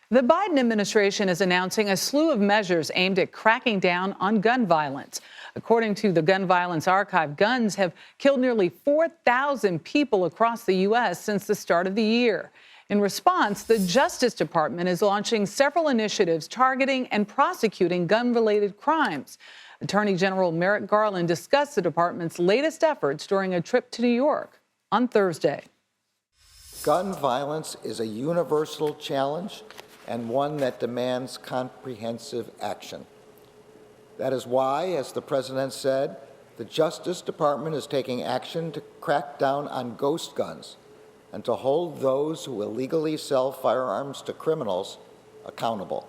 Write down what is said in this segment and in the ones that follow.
The Biden administration is announcing a slew of measures aimed at cracking down on gun violence. According to the Gun Violence Archive, guns have killed nearly 4,000 people across the U.S. since the start of the year. In response, the Justice Department is launching several initiatives targeting and prosecuting gun-related crimes. Attorney General Merrick Garland discussed the department's latest efforts during a trip to New York on Thursday. Gun violence is a universal challenge and one that demands comprehensive action. That is why, as the President said, the Justice Department is taking action to crack down on ghost guns and to hold those who illegally sell firearms to criminals accountable.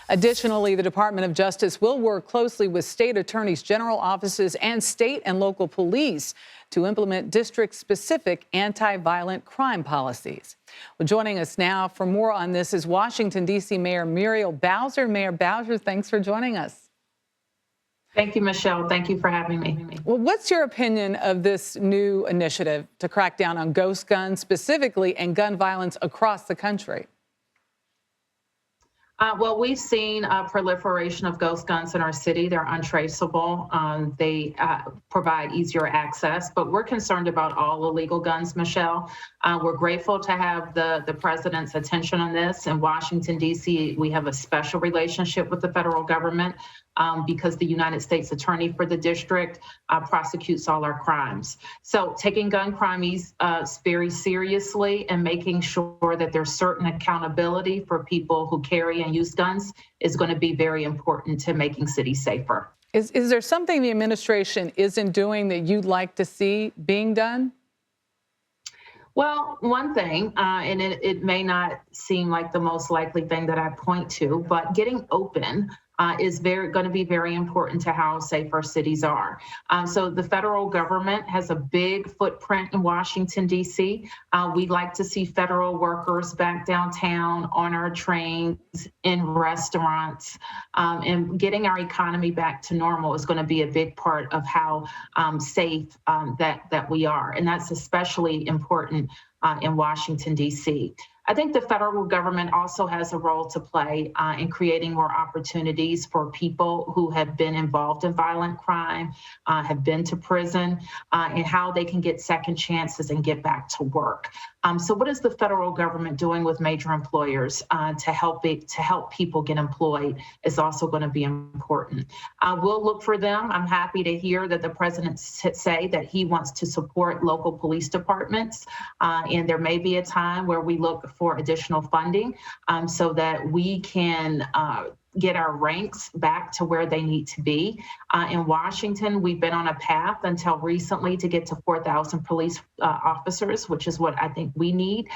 Additionally, the Department of Justice will work closely with state attorneys general offices and state and local police to implement district-specific anti-violent crime policies. Well, joining us now for more on this is Washington, D.C. Mayor Muriel Bowser. Mayor Bowser, thanks for joining us. Thank you, Michelle. Thank you for having me. Well, what's your opinion of this new initiative to crack down on ghost guns specifically and gun violence across the country? Well, we've seen a proliferation of ghost guns in our city. They're untraceable. They provide easier access, but we're concerned about all illegal guns, Michelle. We're grateful to have the president's attention on this. In Washington, D.C., we have a special relationship with the federal government because the United States Attorney for the district prosecutes all our crimes. So taking gun crimes very seriously and making sure that there's certain accountability for people who carry and use guns is going to be very important to making cities safer. Is there something the administration isn't doing that you'd like to see being done? Well, one thing, and it may not seem like the most likely thing that I point to, but getting open is going to be very important to how safe our cities are. So the federal government has a big footprint in Washington, D.C. We'd like to see federal workers back downtown, on our trains, in restaurants, and getting our economy back to normal is going to be a big part of how safe that we are. And that's especially important in Washington, D.C. I think the federal government also has a role to play in creating more opportunities for people who have been involved in violent crime, have been to prison, and how they can get second chances and get back to work. So what is the federal government doing with major employers to help people get employed is also going to be important. We'll look for them. I'm happy to hear that the president say that he wants to support local police departments, and there may be a time where we look for additional funding so that we can get our ranks back to where they need to be. In Washington, we've been on a path until recently to get to 4,000 police officers, which is what I think we need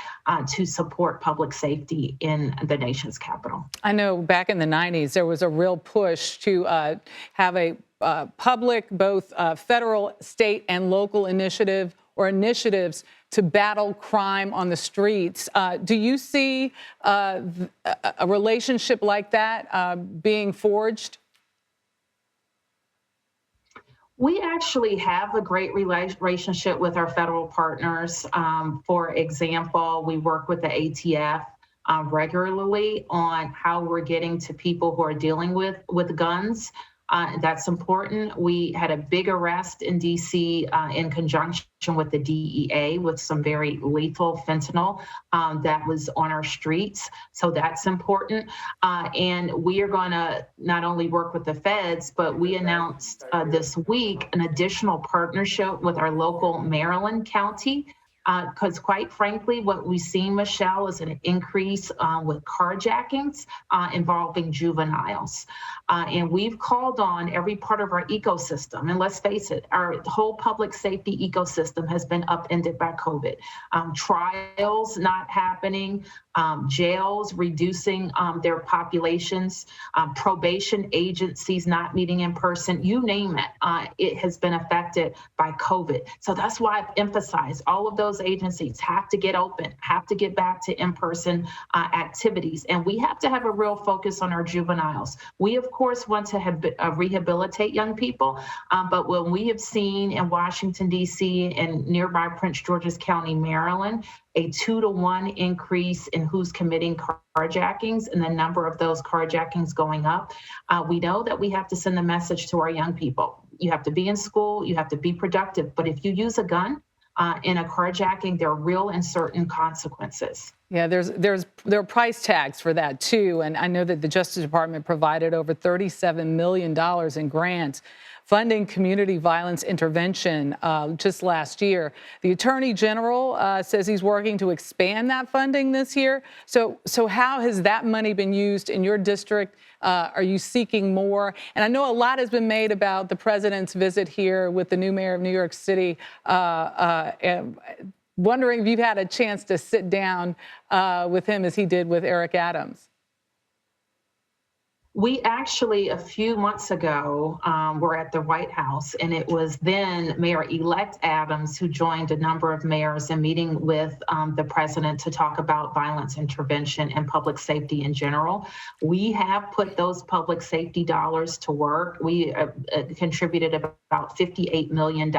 to support public safety in the nation's capital. I know back in the 90s, there was a real push to have a public, both federal, state, and local initiative or initiatives to battle crime on the streets. Do you see a relationship like that being forged? We actually have a great relationship with our federal partners. For example, we work with the ATF regularly on how we're getting to people who are dealing with guns. That's important. We had a big arrest in D.C. In conjunction with the DEA with some very lethal fentanyl that was on our streets. So that's important. And we are going to not only work with the feds, but we announced this week an additional partnership with our local Maryland county. Because quite frankly, what we've seen, Michelle, is an increase with carjackings involving juveniles. And we've called on every part of our ecosystem. And let's face it, our whole public safety ecosystem has been upended by COVID. Trials not happening, jails reducing their populations, probation agencies not meeting in person, you name it, it has been affected by COVID. So that's why I've emphasized all of those those agencies have to get open, have to get back to in-person activities. And we have to have a real focus on our juveniles. We, of course, want to rehabilitate young people, but when we have seen in Washington, D.C. and nearby Prince George's County, Maryland, a 2-to-1 increase in who's committing carjackings and the number of those carjackings going up, we know that we have to send a message to our young people. You have to be in school, you have to be productive, but if you use a gun in a carjacking, there are real and certain consequences. Yeah, there are price tags for that too, and I know that the Justice Department provided over $37 million in grants funding community violence intervention just last year. The Attorney General says he's working to expand that funding this year. So how has that money been used in your district? Are you seeking more? And I know a lot has been made about the president's visit here with the new mayor of New York City. Wondering if you've had a chance to sit down with him as he did with Eric Adams. We actually, a few months ago, were at the White House, and it was then Mayor-elect Adams who joined a number of mayors in meeting with the president to talk about violence intervention and public safety in general. We have put those public safety dollars to work. We contributed about $58 million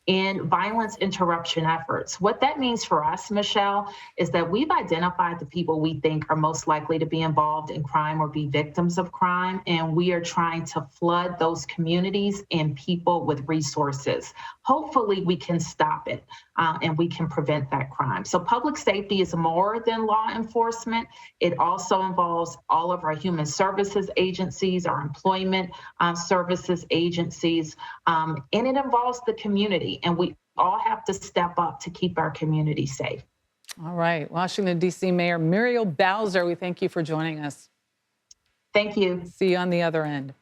in violence interruption efforts. What that means for us, Michelle, is that we've identified the people we think are most likely to be involved in crime or be victims of crime, and we are trying to flood those communities and people with resources. Hopefully, we can stop it and we can prevent that crime. So public safety is more than law enforcement. It also involves all of our human services agencies, our employment services agencies, and it involves the community. And we all have to step up to keep our community safe. All right. Washington, D.C. Mayor Muriel Bowser, we thank you for joining us. Thank you. See you on the other end.